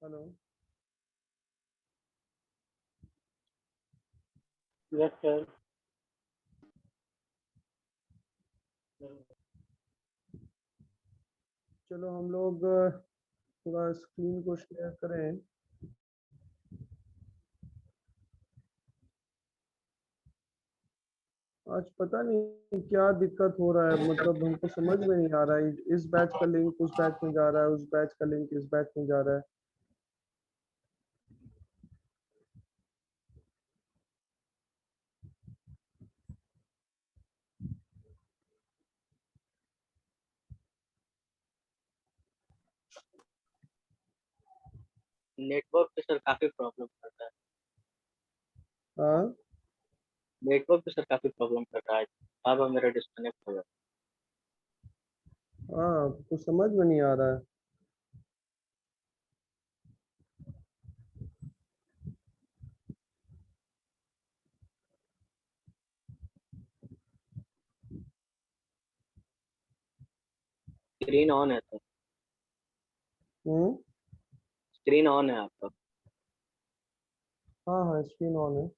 Hello. Yes sir. चलो हम लोग थोड़ा स्क्रीन को शेयर करें। आज पता नहीं क्या दिक्कत हो रहा है, मतलब हमको समझ में नहीं आ रहा है। इस बैच का लिंक उस बैच में जा रहा है, उस बैच का लिंक इस बैच में जा रहा है। नेटवर्क पे सर काफी प्रॉब्लम करता है। हाँ नेटवर्क पे सर काफी प्रॉब्लम कर रहा है। बार मेरा डिस्कनेक्ट हो गया। हाँ, कुछ समझ में नहीं आ रहा है। स्क्रीन ऑन है सर। हम्म। स्क्रीन ऑन है आपका। हाँ हाँ, स्क्रीन ऑन है।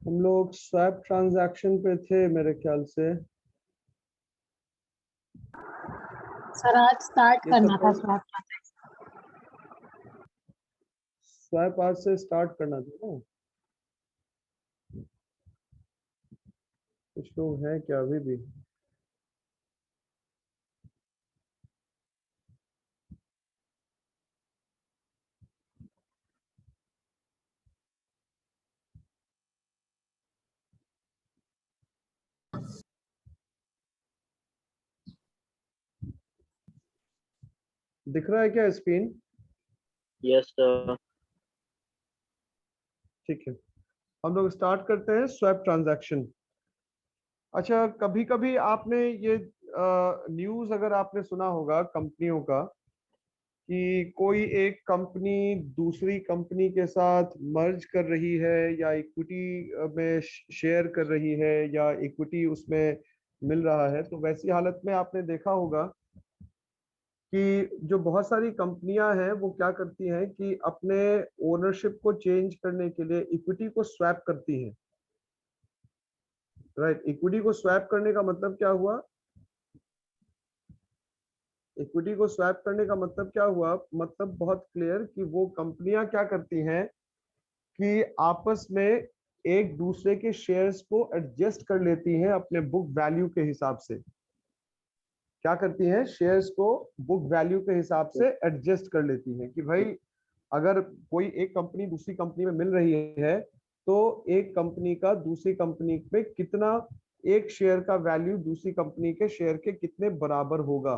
हम लोग स्वैप ट्रांजैक्शन पे थे मेरे ख्याल से। सर आज स्टार्ट ये करना था सपोज स्वैप। स्वैप आज से स्टार्ट करना था ना। कुछ लोग हैं क्या अभी भी? दिख रहा है क्या स्क्रीन? Yes sir. ठीक है, हम लोग स्टार्ट करते हैं स्वैप ट्रांजैक्शन। अच्छा, कभी कभी आपने ये न्यूज़ अगर आपने सुना होगा कंपनियों का कि कोई एक कंपनी दूसरी कंपनी के साथ मर्ज कर रही है या इक्विटी में शेयर कर रही है या इक्विटी उसमें मिल रहा है, तो वैसी हालत में आपने देखा होगा कि जो बहुत सारी कंपनियां हैं वो क्या करती हैं कि अपने ओनरशिप को चेंज करने के लिए इक्विटी को स्वैप करती हैं। राइट, इक्विटी को स्वैप करने का मतलब क्या हुआ? इक्विटी को स्वैप करने का मतलब क्या हुआ? मतलब बहुत क्लियर कि वो कंपनियां क्या करती हैं कि आपस में एक दूसरे के शेयर्स को एडजस्ट कर लेती हैं अपने बुक वैल्यू के हिसाब से। क्या करती हैं? शेयर्स को बुक वैल्यू के हिसाब से एडजस्ट कर लेती हैं कि भाई अगर कोई एक कंपनी दूसरी कंपनी में मिल रही है तो एक कंपनी का दूसरी कंपनी पे कितना, एक शेयर का वैल्यू दूसरी कंपनी के शेयर के कितने बराबर होगा।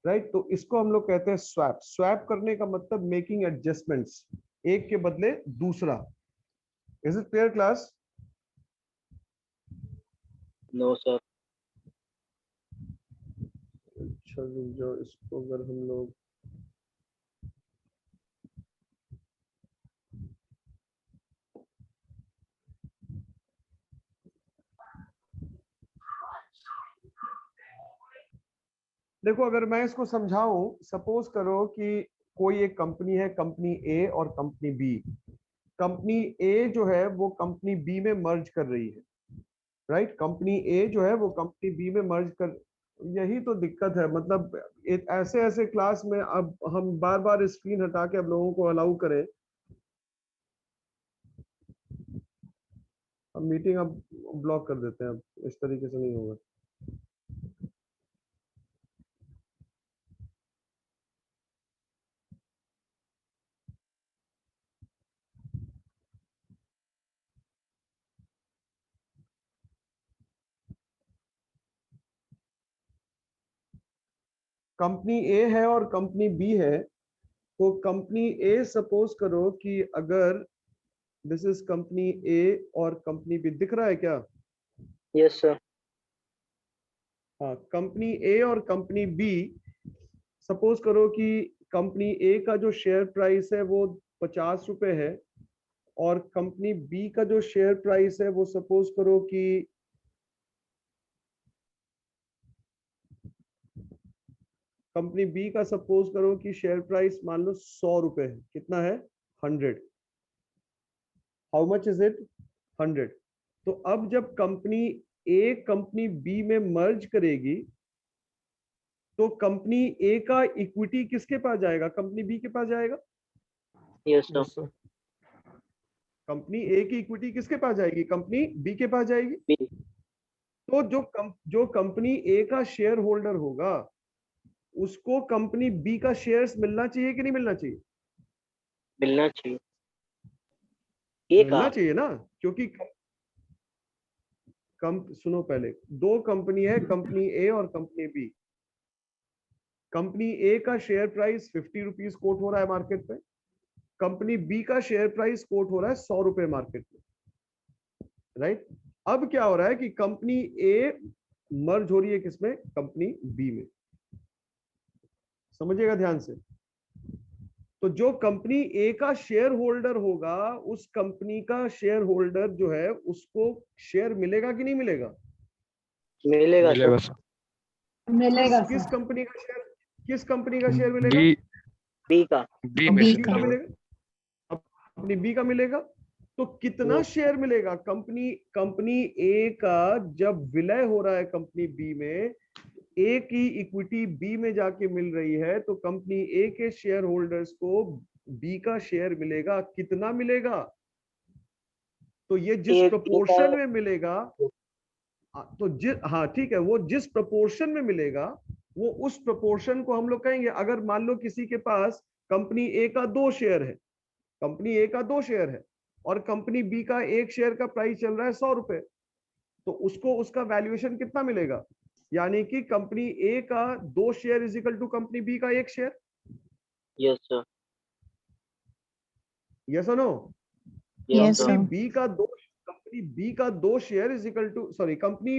राइट, तो इसको हम लोग कहते हैं स्वैप। स्वैप करने का मतलब मेकिंग एडजस्टमेंट्स, एक के बदले दूसरा। Is it clear class? No sir. अच्छा, जो इसको अगर हम लोग देखो, अगर मैं इसको समझाऊं, सपोज करो कि कोई एक कंपनी है, कंपनी ए और कंपनी बी। कंपनी ए जो है वो कंपनी बी में मर्ज कर रही है। राइट, कंपनी ए जो है वो कंपनी बी में मर्ज कर, यही तो दिक्कत है। मतलब ऐसे ऐसे क्लास में अब हम बार बार स्क्रीन हटा के अब लोगों को अलाउ करें। अब मीटिंग अब ब्लॉक कर देते हैं, अब इस तरीके से नहीं होगा। कंपनी ए है और कंपनी बी है। तो कंपनी ए सपोज करो कि अगर दिस इज कंपनी ए और कंपनी बी, दिख रहा है क्या? Yes sir. हाँ, कंपनी ए और कंपनी बी, सपोज करो कि कंपनी ए का जो शेयर प्राइस है वो 50 रुपए है और कंपनी बी का जो शेयर प्राइस है वो सपोज करो कि कंपनी बी का सपोज करो कि शेयर प्राइस मान लो 100 रुपए है। कितना है? 100। How much is it? 100। तो अब जब कंपनी ए कंपनी बी में मर्ज करेगी तो कंपनी ए का इक्विटी किसके पास जाएगा? कंपनी बी के पास जाएगा। Yes sir. कंपनी ए की इक्विटी किसके पास जाएगी? कंपनी बी के पास जाएगी। बी। तो जो कंपनी ए का शेयर होल्डर होगा उसको कंपनी बी का शेयर्स मिलना चाहिए कि नहीं मिलना चाहिए? मिलना चाहिए। ए मिलना का। चाहिए ना, क्योंकि सुनो पहले, दो कंपनी है, कंपनी ए और कंपनी बी। कंपनी ए का शेयर प्राइस 50 रुपीज कोट हो रहा है मार्केट पे, कंपनी बी का शेयर प्राइस कोट हो रहा है 100 रुपए मार्केट पे, राइट? अब क्या हो रहा है कि कंपनी ए मर्ज हो रही है किसमें? कंपनी बी में। समझिएगा ध्यान से। तो जो कंपनी ए का शेयर होल्डर होगा उस कंपनी का शेयर होल्डर जो है उसको शेयर मिलेगा कि नहीं मिलेगा? मिलेगा मिलेगा सर। सर। मिलेगा किस सर। कंपनी का शेयर, किस कंपनी का शेयर मिलेगा? बी बी का। बी में बी से बी का मिलेगा। मिलेगा। अपनी बी का मिलेगा। तो कितना शेयर मिलेगा? कंपनी ए का जब विलय हो रहा है कंपनी बी में, ए की इक्विटी बी में जाके मिल रही है, तो कंपनी ए के शेयर होल्डर्स को बी का शेयर मिलेगा। कितना मिलेगा? तो ये जिस एक प्रोपोर्शन में मिलेगा, तो हाँ ठीक है, वो जिस प्रोपोर्शन में मिलेगा वो उस प्रोपोर्शन को हम लोग कहेंगे। अगर मान लो किसी के पास कंपनी ए का 2 शेयर है, कंपनी ए का 2 शेयर है और कंपनी बी का 1 शेयर का प्राइस चल रहा है 100 रुपए, तो उसको उसका वैल्यूएशन कितना मिलेगा? यानी कि कंपनी ए का 2 share is equal to company B का 1 शेयर। Yes sir. यस और no? Yes company sir. B का 2 share is equal to, sorry, company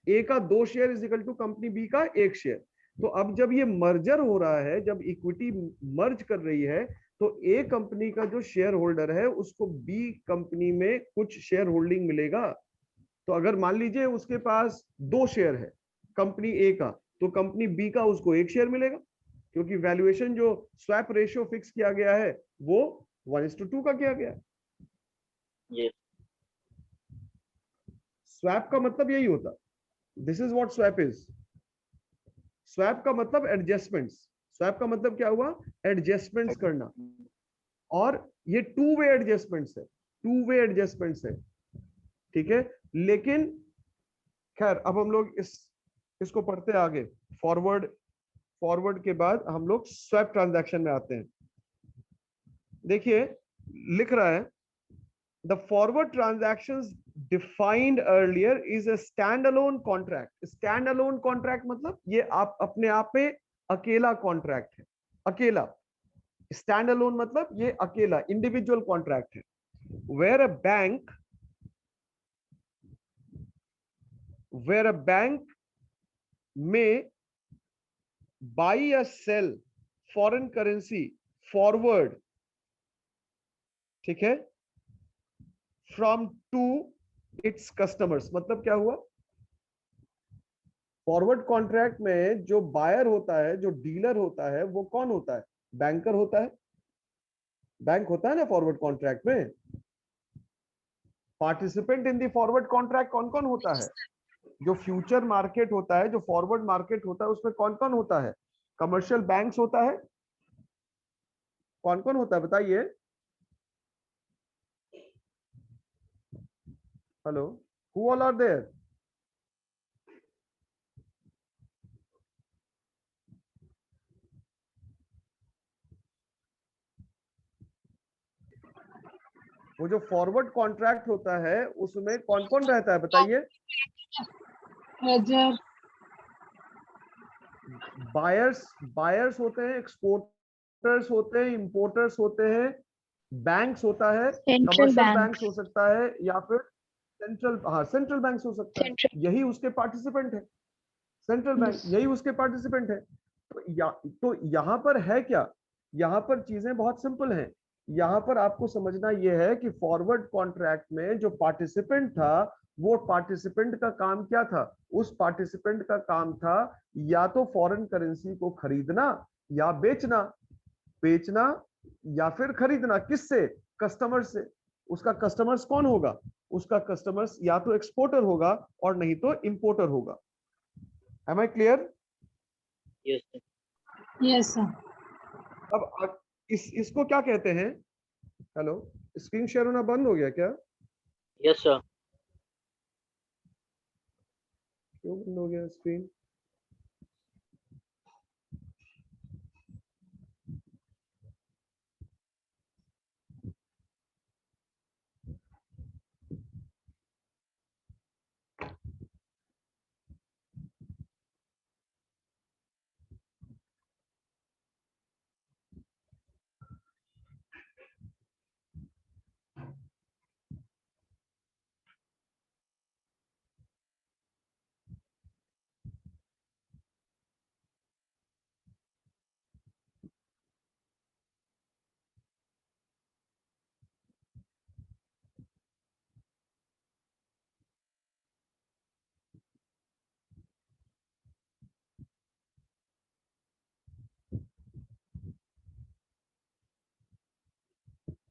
A का 2 share is equal to company B का 1 शेयर। तो अब जब ये मर्जर हो रहा है, जब इक्विटी मर्ज कर रही है, तो ए कंपनी का जो शेयर होल्डर है उसको बी कंपनी में कुछ शेयर होल्डिंग मिलेगा। तो अगर मान लीजिए उसके पास 2 शेयर है कंपनी ए का, तो कंपनी बी का उसको 1 शेयर मिलेगा, क्योंकि वैल्यूएशन जो स्वैप रेशियो फिक्स किया गया है वो 1:2 का किया गया है। यस। स्वैप का मतलब यही होता, this is what swap is. Swap का मतलब एडजस्टमेंट्स। स्वैप का मतलब क्या हुआ? एडजस्टमेंट्स करना। और ये टू वे एडजस्टमेंट्स है, टू वे एडजस्टमेंट्स है, ठीक है। लेकिन खैर अब हम लोग इसको पढ़ते आगे। फॉरवर्ड के बाद हम लोग स्वैप ट्रांजैक्शन में आते हैं। देखिए लिख रहा है, the forward transactions defined earlier is a stand alone contract. Stand alone contract मतलब ये आप अपने आप में अकेला कॉन्ट्रैक्ट है, अकेला। स्टैंड अलोन मतलब ये अकेला इंडिविजुअल कॉन्ट्रैक्ट है। वेयर अ बैंक में buy या sell फॉरेन करेंसी फॉरवर्ड, ठीक है, फ्रॉम टू इट्स कस्टमर्स। मतलब क्या हुआ? फॉरवर्ड कॉन्ट्रैक्ट में जो बायर होता है, जो डीलर होता है, वो कौन होता है? बैंकर होता है। बैंक होता है ना फॉरवर्ड कॉन्ट्रैक्ट में। Participant in the forward contract कौन कौन होता है? जो फ्यूचर मार्केट होता है, जो फॉरवर्ड मार्केट होता है, उसमें कौन कौन होता है? कमर्शियल बैंक्स होता है। कौन कौन होता है बताइए? Hello, who all are there? वो जो फॉरवर्ड कॉन्ट्रैक्ट होता है उसमें कौन कौन रहता है बताइए? मेजर बायर्स होते हैं, एक्सपोर्ट एक्सपोर्टर्स होते हैं, इंपोर्टर्स होते हैं, बैंक्स होता है, Central कमर्शियल banks. बैंक्स हो सकता है, या फिर सेंट्रल बैंक्स हो सकता है। Central. यही उसके पार्टिसिपेंट है, सेंट्रल बैंक Yes. यही उसके पार्टिसिपेंट है। तो यहाँ पर है क्या, यहाँ पर चीजें बहुत सिंपल हैं। यहाँ पर आपको समझना यह है कि फॉरवर्ड कॉन्ट्रैक्ट में जो पार्टिसिपेंट था, वो पार्टिसिपेंट का काम क्या था? उस पार्टिसिपेंट का काम था या तो फॉरेन करेंसी को खरीदना या बेचना, बेचना या फिर खरीदना। किससे? कस्टमर से। उसका कस्टमर्स कौन होगा? उसका कस्टमर्स या तो एक्सपोर्टर होगा और नहीं तो इंपोर्टर होगा। Am I clear? Yes, sir. Yes, sir. अब इसको क्या कहते हैं? हेलो, स्क्रीन शेयर होना बंद हो गया क्या? Yes, sir. क्यों बंद हो गया स्क्रीन?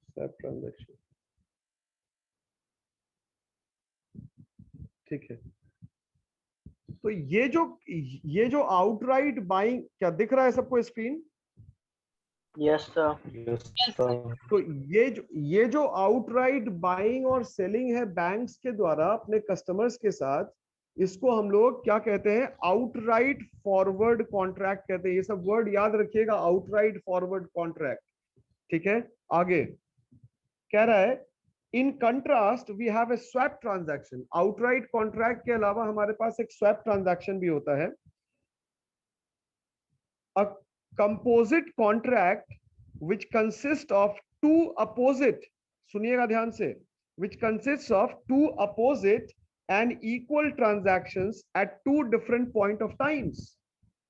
स्वैप ट्रांजैक्शन, ठीक है। तो ये जो आउटराइट बाइंग, क्या दिख रहा है सबको screen? Yes, sir. Yes, sir. तो ये जो आउटराइट बाइंग और सेलिंग है बैंक्स के द्वारा अपने कस्टमर्स के साथ, इसको हम लोग क्या कहते हैं? आउटराइट फॉरवर्ड कॉन्ट्रैक्ट कहते हैं। ये सब वर्ड याद रखिएगा, आउटराइट फॉरवर्ड कॉन्ट्रैक्ट, ठीक है। आगे कह रहा है, in contrast we have a swap transaction. Outright contract के अलावा हमारे पास एक स्वैप ट्रांजैक्शन भी होता है। A composite contract which consists of two opposite, सुनिएगा ध्यान से, which consists of two opposite and equal transactions at two different point of times।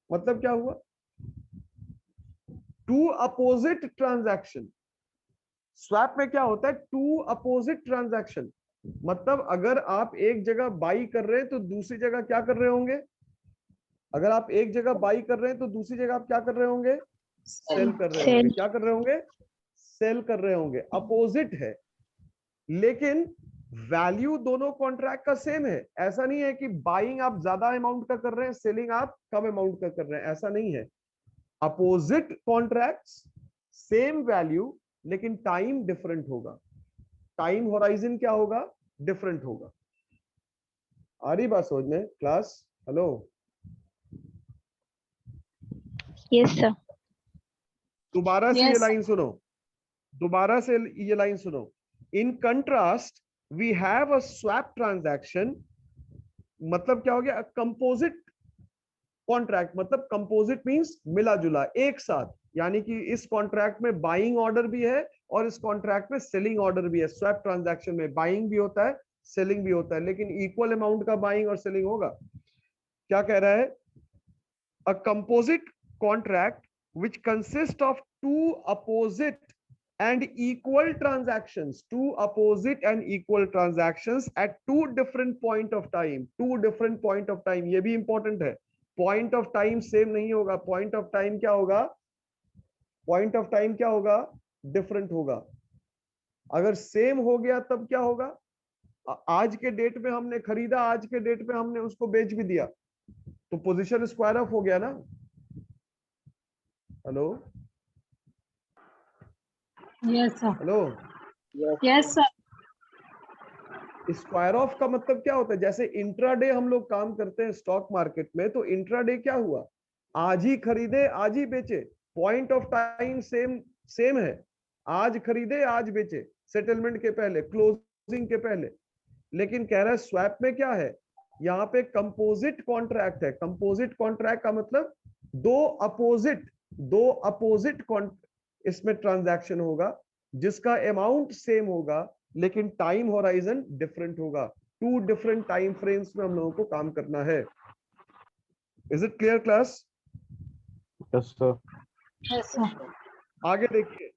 मतलब क्या हुआ? two opposite transaction। स्वैप में क्या होता है? Two opposite transaction. मतलब अगर आप एक जगह बाई कर रहे हैं तो दूसरी जगह क्या कर रहे होंगे? अगर आप एक जगह बाई कर रहे हैं तो दूसरी जगह आप क्या कर रहे होंगे? सेल कर रहे होंगे। क्या कर रहे होंगे? सेल कर रहे होंगे। अपोजिट है, लेकिन वैल्यू दोनों कॉन्ट्रैक्ट का सेम है। ऐसा नहीं है कि बाइंग आप ज्यादा अमाउंट का कर रहे हैं, सेलिंग आप कम अमाउंट का कर रहे हैं, ऐसा नहीं है। अपोजिट कॉन्ट्रैक्ट्स, सेम वैल्यू, लेकिन टाइम डिफरेंट होगा। टाइम होराइजन क्या होगा? डिफरेंट होगा। आ रही बात समझ में क्लास? Hello, Yes, sir. दोबारा से Yes, ये sir. लाइन सुनो, दोबारा से ये लाइन सुनो। In contrast we have a swap transaction. मतलब क्या हो गया? कंपोजिट कॉन्ट्रैक्ट, मतलब कंपोजिट मींस मिला जुला, एक साथ। यानी कि इस कॉन्ट्रैक्ट में बाइंग ऑर्डर भी है और इस कॉन्ट्रैक्ट में सेलिंग ऑर्डर भी है। स्वैप ट्रांजैक्शन में बाइंग भी होता है, सेलिंग भी होता है, लेकिन इक्वल अमाउंट का बाइंग और सेलिंग होगा। क्या कह रहा है? A composite contract which consists of two opposite and equal transactions, two opposite and equal transactions at two different point of time, two different point of time। ये भी important है, पॉइंट ऑफ टाइम सेम नहीं होगा। Point of time क्या होगा? Point of time क्या होगा? Different होगा। अगर सेम हो गया तब क्या होगा? आज के डेट में हमने खरीदा, आज के डेट में हमने उसको बेच भी दिया, तो पोजीशन स्क्वायर ऑफ हो गया ना। Hello Yes, sir. Hello, Yes, Yes, sir. Square of का मतलब क्या होता है? जैसे इंट्राडे हम लोग काम करते हैं स्टॉक मार्केट में, तो इंट्राडे क्या हुआ? आज ही खरीदे आज ही बेचे, पॉइंट ऑफ टाइम सेम है। आज खरीदे आज बेचे, सेटलमेंट के पहले, क्लोजिंग के पहले। लेकिन कह रहा है स्वैप में क्या है? यहाँ पे कंपोजिट कॉन्ट्रैक्ट है। कंपोजिट कॉन्ट्रैक्ट का मतलब दो अपोजिट इसमें ट्रांजैक्शन होगा जिसका अमाउंट सेम होगा लेकिन टाइम होराइजन डिफरेंट होगा। 2 डिफरेंट टाइम फ्रेम्स में हम लोगों को काम करना है। Is it clear class? Yes sir. Yes, sir. आगे देखिए,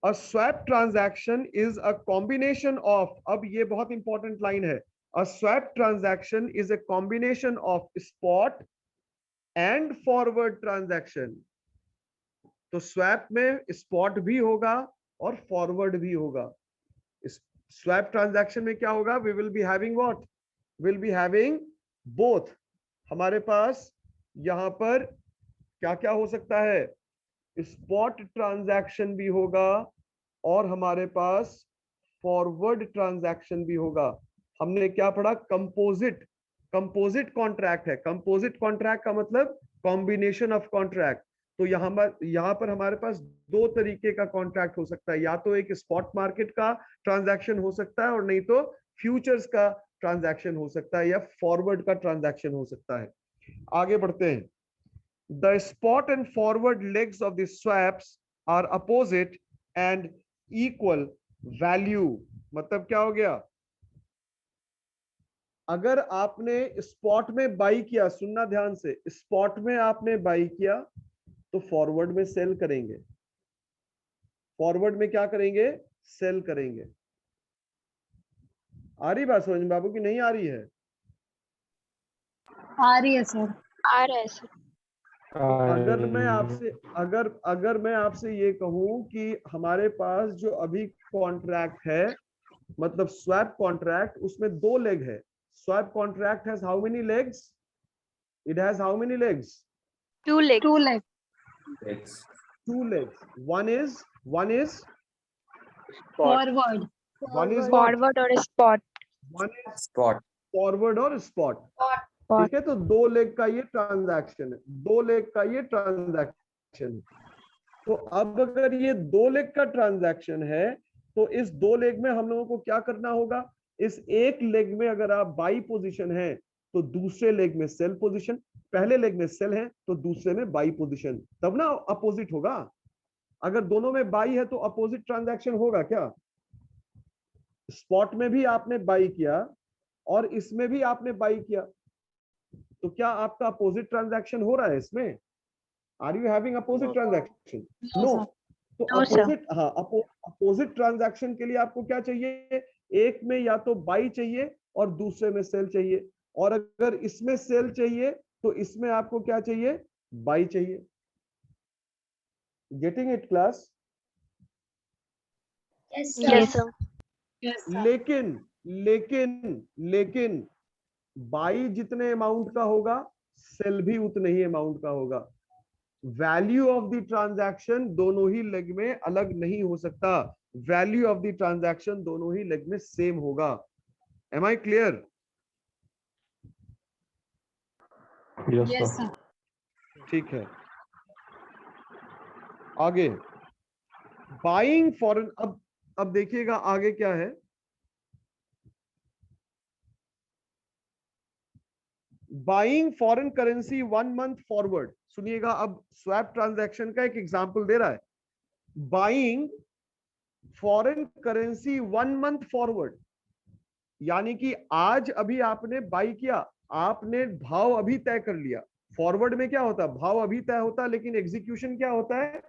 a swap transaction is a combination of, अब ये बहुत इंपॉर्टेंट लाइन है, a swap transaction is a combination of spot and forward transaction. तो स्वैप में स्पॉट भी होगा और फॉरवर्ड भी होगा। स्वैप ट्रांजैक्शन में क्या होगा? We will be having what? Will be having both. हमारे पास यहां पर क्या क्या हो सकता है? स्पॉट ट्रांजैक्शन भी होगा और हमारे पास फॉरवर्ड ट्रांजैक्शन भी होगा। हमने क्या पढ़ा? कंपोजिट, कंपोजिट कॉन्ट्रैक्ट है। कंपोजिट कॉन्ट्रैक्ट का मतलब कॉम्बिनेशन ऑफ कॉन्ट्रैक्ट। तो यहां पर हमारे पास 2 तरीके का कॉन्ट्रैक्ट हो सकता है, या तो एक स्पॉट मार्केट का ट्रांजैक्शन हो सकता है और नहीं तो फ्यूचर्स का ट्रांजैक्शन हो सकता है या फॉरवर्ड का ट्रांजैक्शन हो सकता है। आगे बढ़ते हैं। The spot and forward legs of the swaps are opposite and equal value। मतलब क्या हो गया? अगर आपने स्पॉट में बाई किया, सुनना ध्यान से, स्पॉट में आपने बाई किया तो फॉरवर्ड में सेल करेंगे। फॉरवर्ड में क्या करेंगे? सेल करेंगे। आ रही बात समझ में बाबू की नहीं आ रही है? आ रही है सर। आ रहा है सर। अगर मैं आपसे ये कहूं कि हमारे पास जो अभी कॉन्ट्रैक्ट है, मतलब स्वैप कॉन्ट्रैक्ट, उसमें 2 लेग है। Swap contract has how many legs? It has how many legs? 2 legs. 2 legs. 2 legs. One is Spot. Forward. what? Forward और spot. One is spot. Forward और स्पॉट। Spot. ठीक है, तो 2 leg का ये transaction है, 2 लेग का ये ट्रांजैक्शन है। तो अब अगर ये 2 लेग का ट्रांजैक्शन है तो इस 2 लेग में हम लोगों को क्या करना होगा? इस एक लेग में अगर आप बाई पोजीशन है तो दूसरे लेग में सेल पोजीशन, पहले लेग में सेल है तो दूसरे में बाई पोजीशन, तब ना अपोजिट होगा। अगर दोनों में बाई है तो अपोजिट ट्रांजैक्शन होगा क्या? स्पॉट में भी आपने बाई किया और इसमें भी आपने बाई किया, तो क्या आपका अपोजिट ट्रांजैक्शन हो रहा है इसमें? Are you having opposite No. Transaction? No, no. sir. तो No, sir. अपोजिट, हाँ, अपोजिट ट्रांजैक्शन के लिए आपको क्या चाहिए? एक में या तो बाई चाहिए और दूसरे में सेल चाहिए, और अगर इसमें सेल चाहिए तो इसमें आपको क्या चाहिए? बाई चाहिए। Getting it class? Yes, sir. Yes, sir. लेकिन लेकिन लेकिन बाई जितने अमाउंट का होगा सेल भी उतने ही अमाउंट का होगा। वैल्यू ऑफ द ट्रांजैक्शन दोनों ही लेग में अलग नहीं हो सकता। वैल्यू ऑफ द ट्रांजैक्शन दोनों ही लेग में सेम होगा। Am I clear? Yes, sir. ठीक है, आगे बाइंग फॉरेन। अब देखिएगा आगे क्या है। Buying foreign currency 1 month forward. सुनिएगा, अब स्वैप ट्रांजैक्शन का एक एग्जांपल दे रहा है। Buying foreign currency 1 month forward, यानी कि आज अभी आपने बाई किया, आपने भाव अभी तय कर लिया। फॉरवर्ड में क्या होता है? भाव अभी तय होता है लेकिन एग्जीक्यूशन क्या होता है?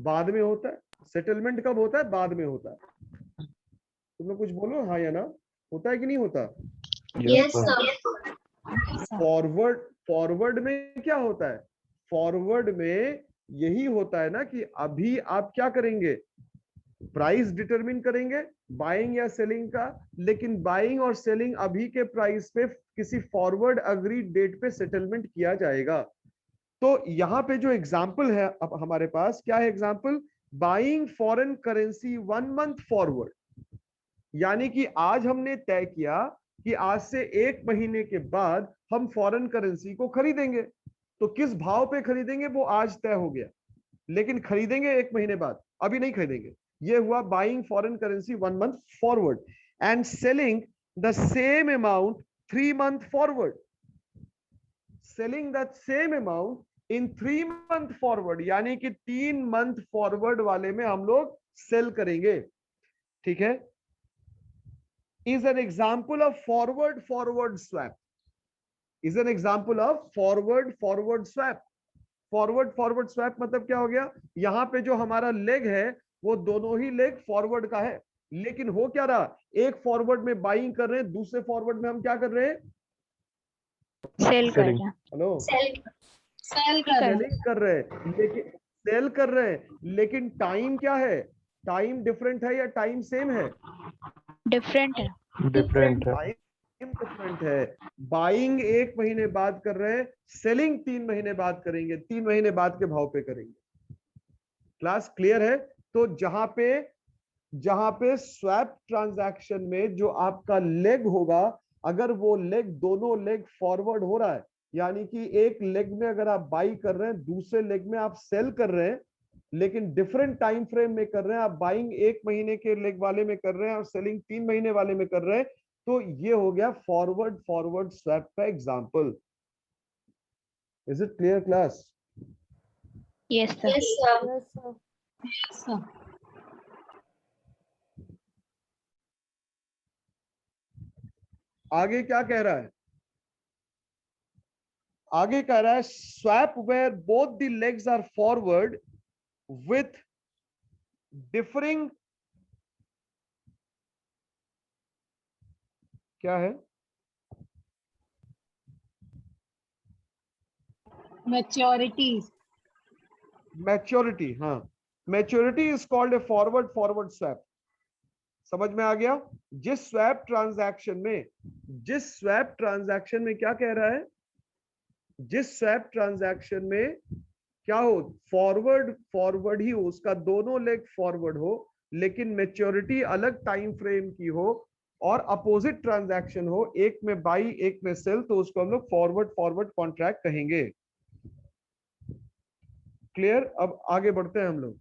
बाद में होता है। सेटलमेंट कब होता है? बाद में होता है। तुम लोग कुछ बोलो हाँ या ना, होता है कि नहीं होता? Yes, sir. Yes, sir. Forward में क्या होता है? फॉरवर्ड में यही होता है ना कि अभी आप क्या करेंगे? प्राइस डिटरमिन करेंगे बाइंग या सेलिंग का, लेकिन बाइंग और सेलिंग अभी के प्राइस पे किसी फॉरवर्ड अग्रीड डेट पे सेटलमेंट किया जाएगा। तो यहां पे जो एग्जांपल है अब हमारे पास क्या है? Example buying foreign currency 1 month forward, यानी कि आज हमने तय किया कि आज से 1 महीने के बाद हम फॉरेन करेंसी को खरीदेंगे। तो किस भाव पे खरीदेंगे वो आज तय हो गया, लेकिन खरीदेंगे 1 महीने बाद, अभी नहीं खरीदेंगे। ये हुआ buying foreign currency 1 month forward and selling the same amount 3 month forward. Selling the same amount in 3 month forward, यानी कि 3 मंथ फॉरवर्ड वाले में हम लोग सेल करेंगे, ठीक है। Is an example of forward forward swap, is an example of forward forward swap. Forward forward swap मतलब क्या हो गया, यहां पे जो हमारा लेग है वो दोनों ही लेग फॉरवर्ड का है, लेकिन हो क्या रहा, एक फॉरवर्ड में बाइंग कर रहे हैं, दूसरे फॉरवर्ड में हम क्या कर रहे हैं, सेल कर Selling. रहा। हेलो, सेल कर सेलिंग कर रहे हैं, लेकिन सेल कर रहे हैं, लेकिन टाइम क्या है, टाइम डिफरेंट है या टाइम सेम है, डिफरेंट है। Different है. टाइम डिफरेंट है। बाइंग 1 महीने बाद कर रहे हैं, सेलिंग 3 महीने बाद करेंगे, 3 महीने बाद के भाव पे करेंगे। क्लास क्लियर है। तो जहां पे स्वैप ट्रांजैक्शन में जो आपका लेग होगा, अगर वो लेग दोनों लेग फॉरवर्ड हो रहा है, यानी कि एक लेग में अगर आप बाई कर रहे हैं, दूसरे लेग में आप सेल कर रहे हैं, लेकिन डिफरेंट टाइम फ्रेम में कर रहे हैं, आप बाइंग 1 महीने के लेग वाले में कर रहे हैं और सेलिंग 3 महीने वाले में कर रहे हैं, तो ये हो गया फॉरवर्ड फॉरवर्ड स्वैप का example. Is it clear class? Yes sir. Sir. आगे क्या कह रहा है, आगे कह रहा है swap where both the legs are forward with differing, क्या है, मैच्योरिटीज। मैच्योरिटी, हाँ, maturity is called a forward forward swap. समझ में आ गया? जिस स्वैप ट्रांजैक्शन में क्या कह रहा है, जिस स्वैप ट्रांजैक्शन में क्या हो, फॉरवर्ड फॉरवर्ड ही हो, उसका दोनों लेग फॉरवर्ड हो, लेकिन मैच्योरिटी अलग टाइम फ्रेम की हो और अपोजिट ट्रांजैक्शन हो, एक में बाई एक में सेल, तो उसको हम लोग फॉरवर्ड फॉरवर्ड कॉन्ट्रैक्ट कहेंगे। क्लियर? अब आगे बढ़ते हैं हम लोग।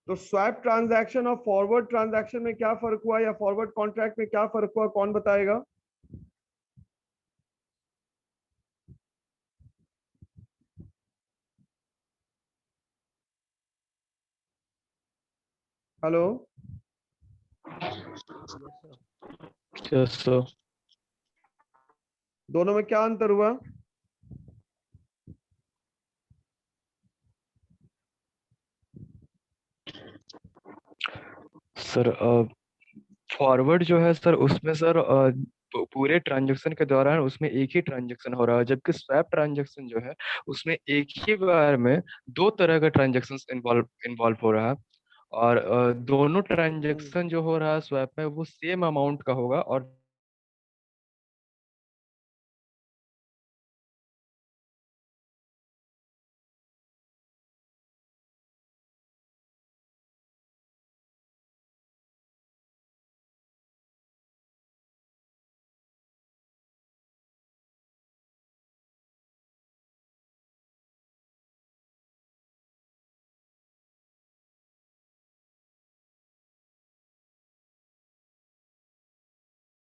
तो स्वैप ट्रांजैक्शन और फॉरवर्ड ट्रांजैक्शन में क्या फर्क हुआ, या फॉरवर्ड कॉन्ट्रैक्ट में क्या फर्क हुआ, कौन बताएगा? Hello, Yes sir. दोनों में क्या अंतर हुआ? सर फॉरवर्ड जो है सर, उसमें सर पूरे ट्रांजैक्शन के दौरान उसमें एक ही ट्रांजैक्शन हो रहा है, जबकि स्वैप ट्रांजैक्शन जो है उसमें एक ही बार में 2 तरह का ट्रांजैक्शन इन्वॉल्व हो रहा है। और दोनों ट्रांजैक्शन जो हो रहा है स्वैप में वो सेम अमाउंट का होगा, और